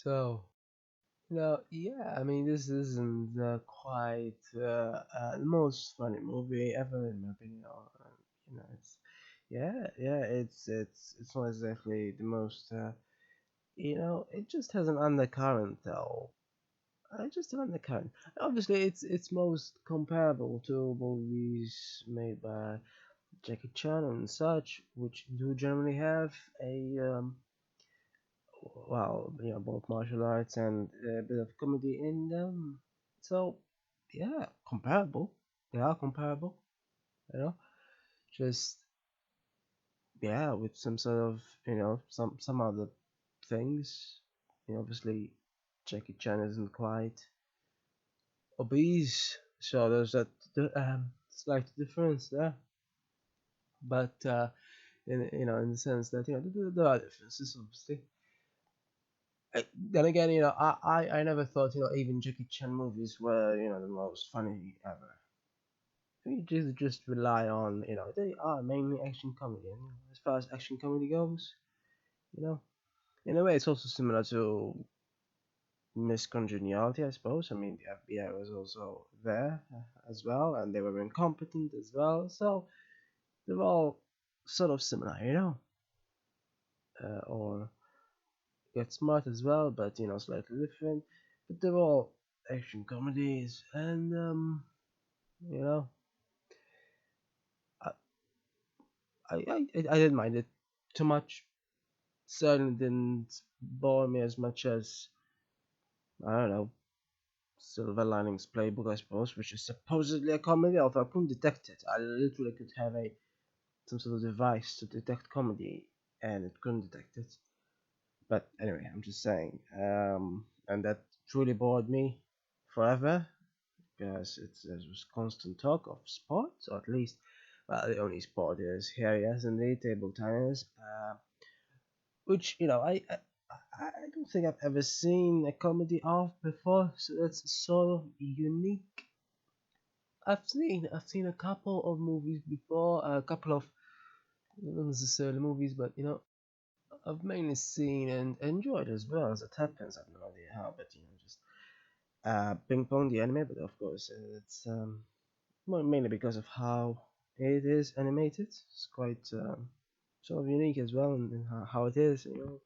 So, yeah, I mean, this isn't quite the most funny movie ever, in my opinion. It's yeah, it's not exactly the most. It just has an undercurrent, though. Just an undercurrent. Obviously, it's most comparable to movies made by Jackie Chan and such, which do generally have a both martial arts and a bit of comedy in them. So, yeah, comparable. They are comparable, you know. Just yeah, with some sort of some other things. Obviously, Jackie Chan isn't quite obese, so there's that slight difference there. But in the sense that there are differences, obviously. Then again, I never thought even Jackie Chan movies were the most funny ever. We just rely on they are mainly action comedy, and as far as action comedy goes, you know in a way it's also similar to Miss Congeniality, I suppose. I mean, the FBI was also there as well, and they were incompetent as well, so they're all sort of similar, or get smart as well, but slightly different. But they're all action comedies, and you know, I I didn't mind it too much. Certainly didn't bore me as much as I don't know Silver Linings Playbook, I suppose, which is supposedly a comedy. Although I couldn't detect it, I literally could have a some sort of device to detect comedy, and it couldn't detect it. But anyway, I'm just saying, and that truly bored me forever because there was constant talk of sports, or at least, well, the only sport is here, yes, indeed, table tennis, which I don't think I've ever seen a comedy of before, so that's sort of unique. I've seen a couple of movies before, a couple of not necessarily movies, but I've mainly seen and enjoyed as well as it happens. I've no idea how, but just ping pong the anime, but of course it's mainly because of how it is animated. It's quite sort of unique as well in how it is, a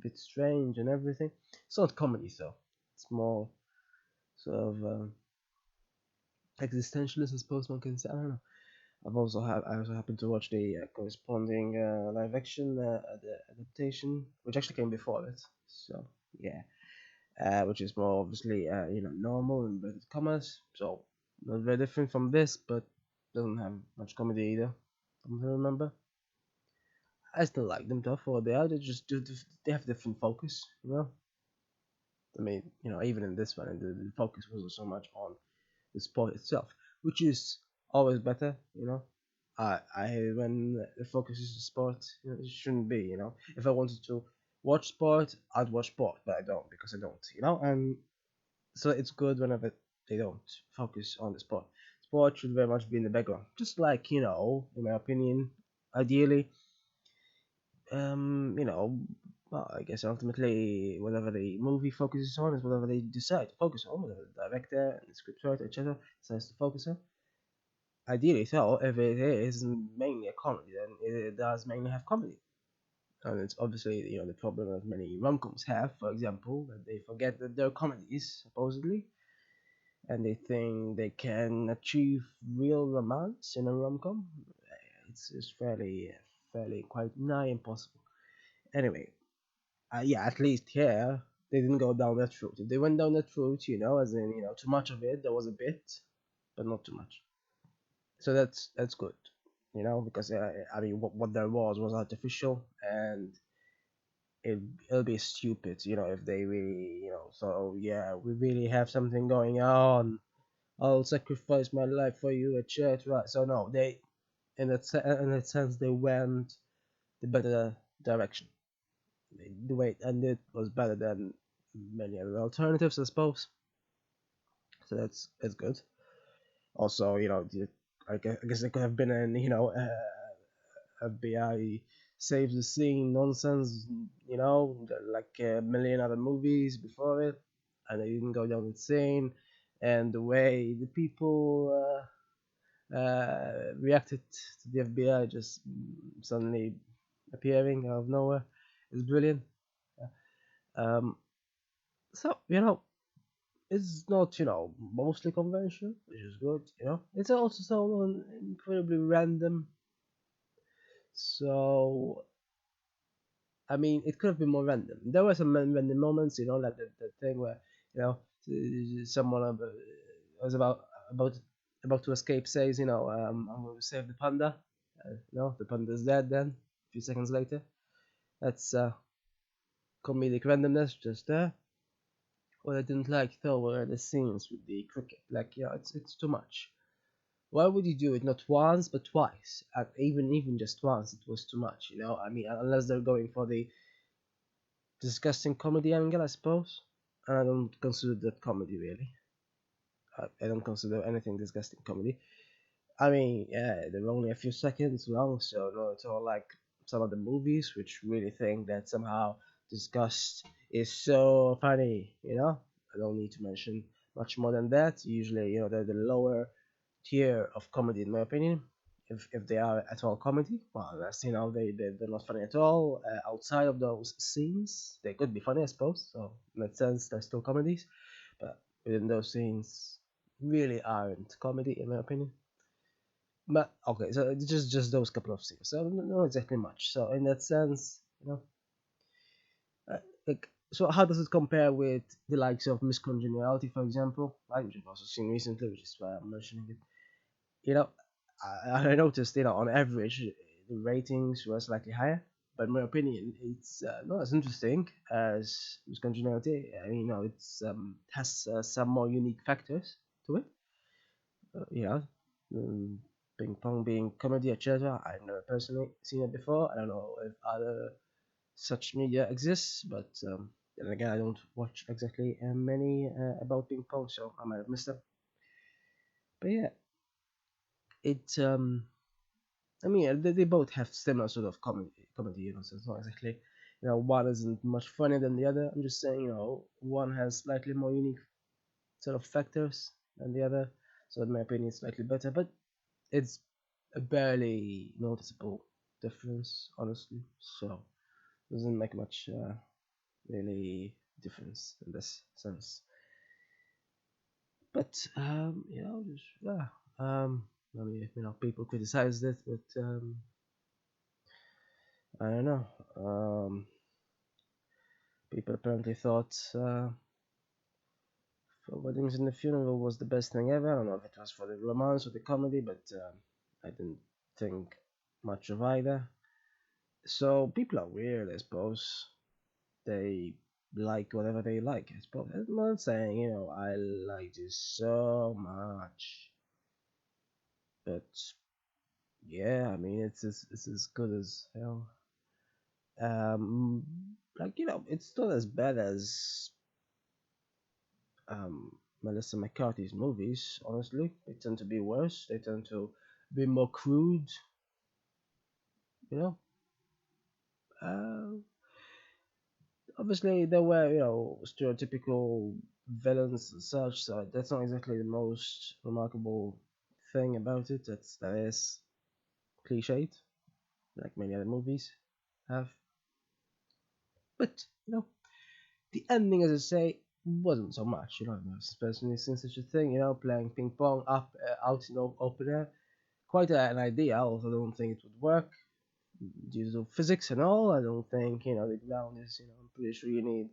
bit strange and everything. It's not comedy though. It's more sort of existentialist, I suppose one can say. I don't know. I also happened to watch the corresponding live action adaptation, which actually came before it. So yeah, which is more obviously normal and inverted commas. So not very different from this, but doesn't have much comedy either. From what I remember, I still like them though for what they are. They have different focus. I mean, even in this one, the focus wasn't so much on the sport itself, which is always better. I hate when the focus is the sport. It shouldn't be. If I wanted to watch sport, I'd watch sport, but I don't because I don't. And so it's good whenever they don't focus on the sport. Sport should very much be in the background, just like in my opinion, ideally, you know, well, I guess ultimately whatever the movie focuses on is whatever they decide to focus on, whatever the director and the scriptwriter, etc., decides to focus on. Ideally, so if it is mainly a comedy, then it does mainly have comedy. And it's obviously the problem that many rom-coms have, for example, that they forget that they're comedies supposedly, and they think they can achieve real romance in a rom-com. It's fairly quite nigh impossible. Anyway, yeah, at least here they didn't go down that route. If they went down that route, as in too much of it, there was a bit, but not too much. So that's good, because I mean what there was artificial, and it'll be stupid, if they really, so yeah, we really have something going on. I'll sacrifice my life for you, etc. So no, they in that sense they went the better direction. The way it ended was better than many other alternatives, I suppose. So that's good. Also, I guess it could have been an FBI save the scene nonsense, like a million other movies before it, and they didn't go down the scene, and the way the people reacted to the FBI just suddenly appearing out of nowhere is brilliant. Um, so it's not mostly conventional, which is good. It's also so incredibly random. So I mean, it could have been more random. There were some random moments, like the thing where you know someone was about about to escape says, I'm going to save the panda. The panda's dead. Then a few seconds later, that's comedic randomness just there. What I didn't like though were the scenes with the cricket. Like, it's too much. Why would you do it not once but twice? Even just once, it was too much. I mean, unless they're going for the disgusting comedy angle, I suppose. And I don't consider that comedy really. I don't consider anything disgusting comedy. I mean, yeah, they're only a few seconds long, so not at all like some of the movies, which really think that somehow disgust is so funny. I don't need to mention much more than that. Usually, they're the lower tier of comedy, in my opinion. If they are at all comedy, well, that's they're not funny at all. Outside of those scenes, they could be funny, I suppose. So in that sense, they're still comedies, but within those scenes, really aren't comedy, in my opinion. But okay, so it's just those couple of scenes, so not exactly much. So in that sense, like, so how does it compare with the likes of Miss Congeniality, for example, right, which I've also seen recently, which is why I'm mentioning it. You know, I noticed, on average, the ratings were slightly higher, but in my opinion, it's not as interesting as Miss Congeniality. I mean, it's has some more unique factors to it. Um, ping pong being comedy, etc. I've never personally seen it before. I don't know if other such media exists, but then again, I don't watch exactly many about ping pong, so I might have missed them. But yeah, it. I mean, they both have similar sort of comedy, so it's not exactly, one isn't much funnier than the other. I'm just saying, one has slightly more unique sort of factors than the other, so in my opinion, it's slightly better. But it's a barely noticeable difference, honestly. So doesn't make much really difference in this sense. But just I mean, people criticized it, but I don't know. People apparently thought Weddings in the Funeral was the best thing ever. I don't know if it was for the romance or the comedy, but I didn't think much of either. So people are weird, I suppose. They like whatever they like, I suppose. I'm not saying, I like this so much, but yeah, I mean, it's as good as hell. Um, like, it's not as bad as Melissa McCarthy's movies. Honestly, they tend to be worse. They tend to be more crude. You know, uh, obviously there were stereotypical villains and such. So that's not exactly the most remarkable thing about it. That is cliched, like many other movies have. But the ending, as I say, wasn't so much. I've never personally seen such a thing. Playing ping pong up out in open air. Quite an idea. I also don't think it would work due to physics and all. I don't think the ground is. I'm pretty sure you need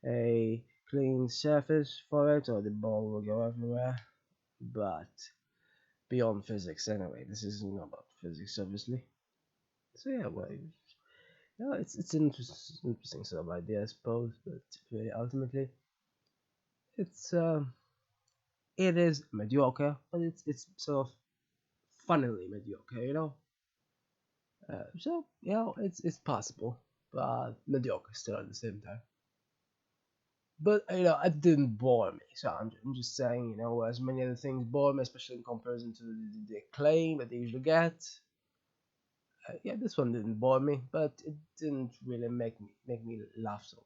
a clean surface for it, or the ball will go everywhere. But beyond physics, anyway. This isn't about physics, obviously. So yeah, well, it's an interesting sort of idea, I suppose. But really, ultimately, it's it is mediocre, but it's sort of funnily mediocre, so it's possible, but mediocre still at the same time. But it didn't bore me, so I'm just saying, as many other things bore me, especially in comparison to the acclaim that they usually get. Yeah, this one didn't bore me, but it didn't really make me laugh so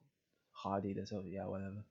hard either. So yeah, whatever.